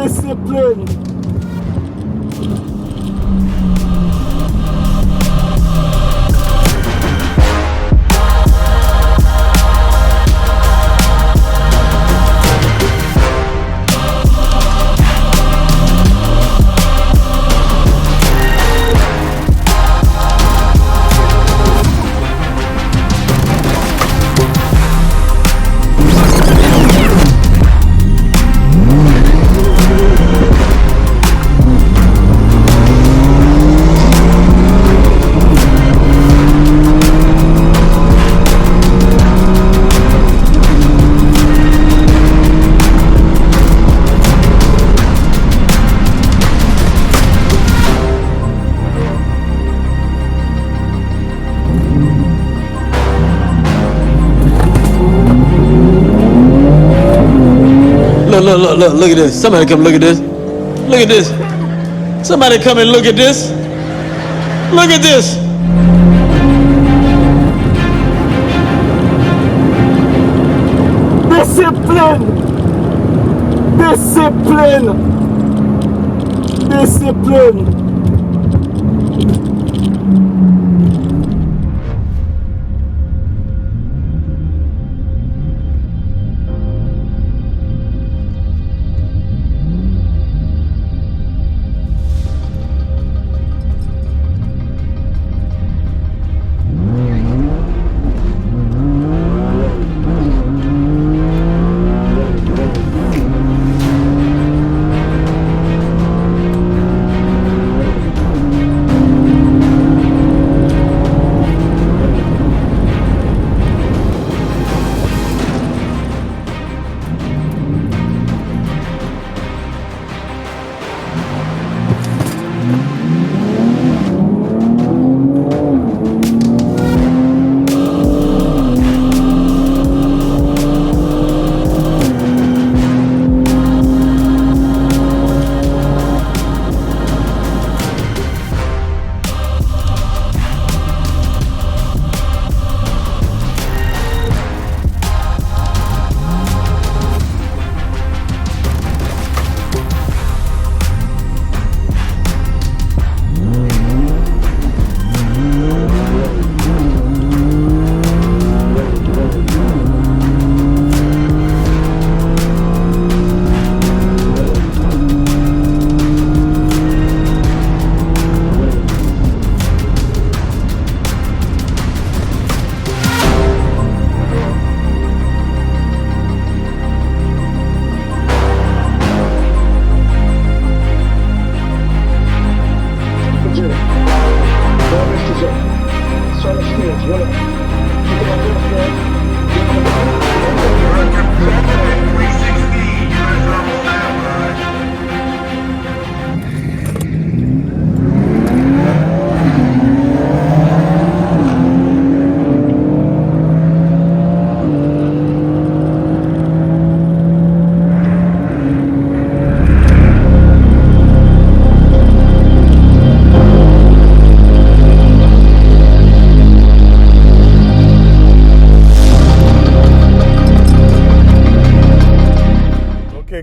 Discipline. Look at this. Somebody come look at this. Look at this. Somebody come and look at this. Look at this. Discipline. Discipline. Discipline.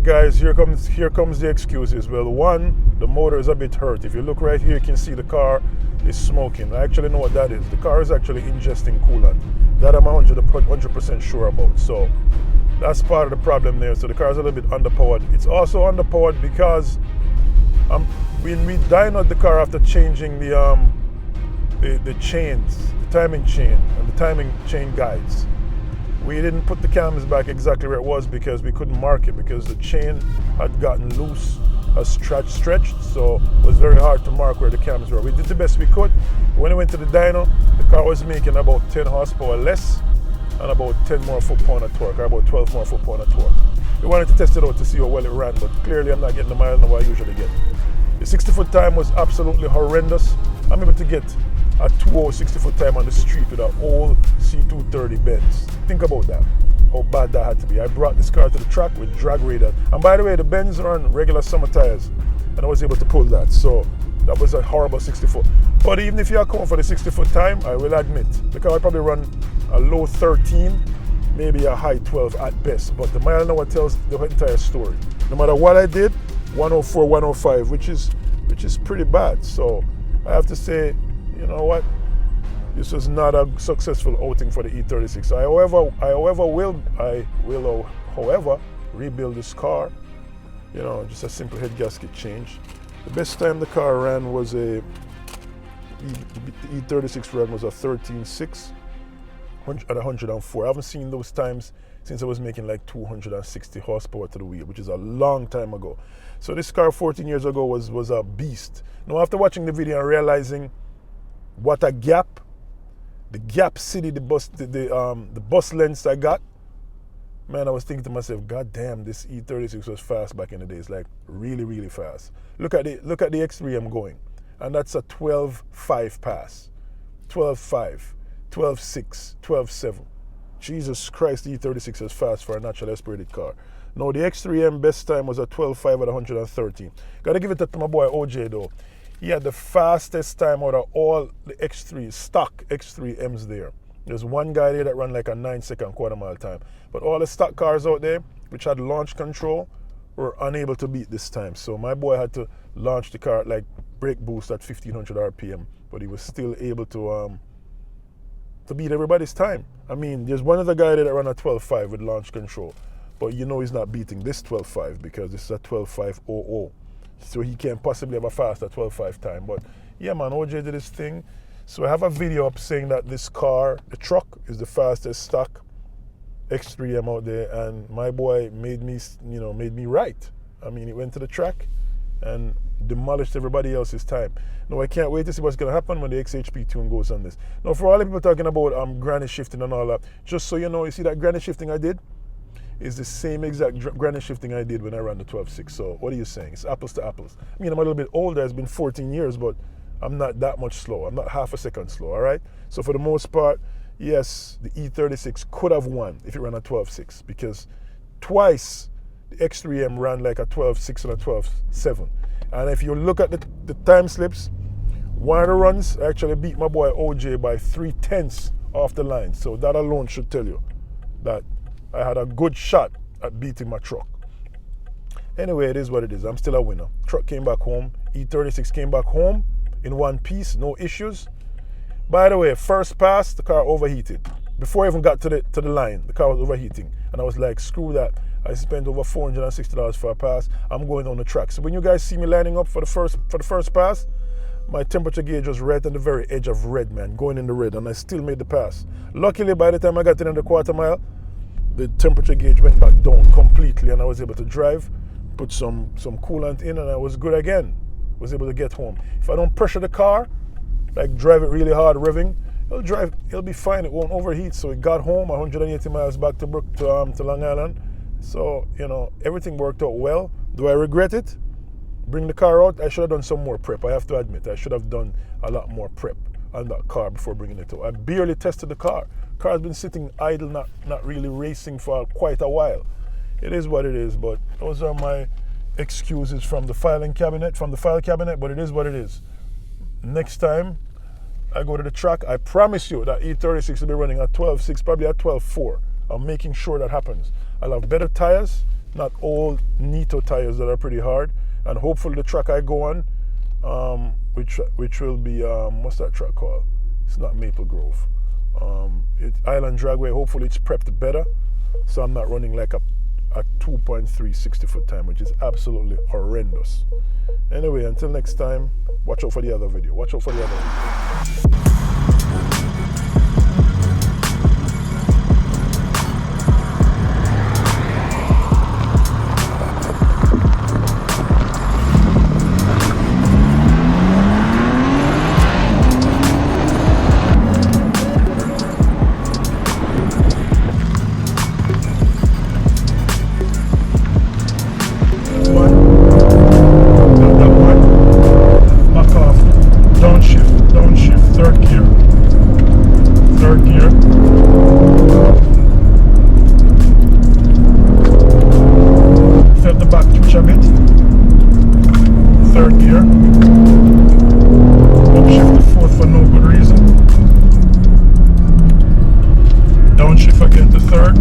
Guys, here comes the excuses. Well, one, the motor is a bit hurt. If you look right here, you can see the car is smoking. I actually know what that is. The car is actually ingesting coolant. That I'm 100% sure about. So that's part of the problem there. So the car is a little bit underpowered. It's also underpowered because when we dynoed the car after changing the chains, the timing chain and the timing chain guides, we didn't put the cams back exactly where it was because we couldn't mark it because the chain had gotten loose, stretched, so it was very hard to mark where the cams were. We did the best we could. When we went to the dyno, the car was making about 10 horsepower less and about 10 more foot-pound of torque, or about 12 more foot-pound of torque. We wanted to test it out to see how well it ran, but clearly I'm not getting the mile an hour I usually get. The 60-foot time was absolutely horrendous. I'm able to get a 2.0 60-foot time on the street with an old C230 Benz. Think about that, how bad that had to be. I brought this car to the track with drag radar. And by the way, the Benz are on regular summer tires, and I was able to pull that. So that was a horrible 60-foot. But even if you are going for the 60-foot time, I will admit, the car would probably run a low 13, maybe a high 12 at best. But the mile an hour tells the entire story. No matter what I did, 104, 105, which is pretty bad. So I have to say, you know what? This was not a successful outing for the E36. I will rebuild this car. You know, just a simple head gasket change. The best time the car ran was the E36 ran was a 13.6 at 104. I haven't seen those times since I was making like 260 horsepower to the wheel, which is a long time ago. So this car 14 years ago was a beast. Now after watching the video and realizing what a gap, the gap city, the bus lengths I got, man, I was thinking to myself, God damn, this E36 was fast back in the days, like really, really fast. Look at the X3M going, and that's a 12.5 pass, 12.5, 12.6, 12.7. Jesus Christ, the E36 is fast for a naturally aspirated car. Now the X3M best time was a 12.5 at 113. Gotta give it to my boy OJ though. He had the fastest time out of all the X3 stock X3Ms there. There's one guy there that ran like a 9-second quarter mile time. But all the stock cars out there, which had launch control, were unable to beat this time. So my boy had to launch the car at like brake boost at 1500 RPM, but he was still able to beat everybody's time. I mean, there's one other guy there that ran a 12.5 with launch control, but you know he's not beating this 12.5 because this is a 12.500. So he can't possibly have a faster 12.5 time. But yeah, man, OJ did his thing. So I have a video up saying that this car, the truck, is the fastest stock X3M out there, and my boy made me right. I mean, he went to the track and demolished everybody else's time. Now I can't wait to see what's going to happen when the XHP tune goes on this. Now for all the people talking about granny shifting and all that, just so you know, you see that granny shifting I did is the same exact granny shifting I did when I ran the 12.6. So what are you saying? It's apples to apples. I mean, I'm a little bit older. It's been 14 years, but I'm not that much slow. I'm not half a second slow, all right? So for the most part, yes, the E36 could have won if it ran a 12.6 because twice the X3M ran like a 12.6 and a 12.7. And if you look at the time slips, one of the runs actually beat my boy OJ by 3/10 off the line. So that alone should tell you that I had a good shot at beating my truck. Anyway, it is what it is. I'm still a winner. Truck came back home. E36 came back home in one piece, no issues. By the way, first pass, the car overheated. Before I even got to the line, the car was overheating. And I was like, screw that. I spent over $460 for a pass. I'm going on the track. So when you guys see me lining up for the first pass, my temperature gauge was right on the very edge of red, man, going in the red, and I still made the pass. Luckily, by the time I got in the quarter mile, the temperature gauge went back down completely, and I was able to drive, put some coolant in, and I was good again. Was able to get home. If I don't pressure the car, like drive it really hard, revving, it'll be fine. It won't overheat. So it got home 180 miles back to Long Island. So, you know, everything worked out well. Do I regret it? Bring the car out? I should have done some more prep. I have to admit, I should have done a lot more prep on that car before bringing it out. I barely tested the car. Car has been sitting idle, not really racing for quite a while. It is what it is, but those are my excuses from the file cabinet, but it is what it is. Next time I go to the track, I promise you that E36 will be running at 12.6, probably at 12.4. I'm making sure that happens. I'll have better tires, not old Nito tires that are pretty hard, and hopefully the track I go on, which will be, what's that track called? It's not Maple Grove. It's Island Dragway. Hopefully it's prepped better, so I'm not running like a 2.3 60-foot time, which is absolutely horrendous. Anyway, until next time, watch out for the other video. Watch out for the other video. Downshift again to third.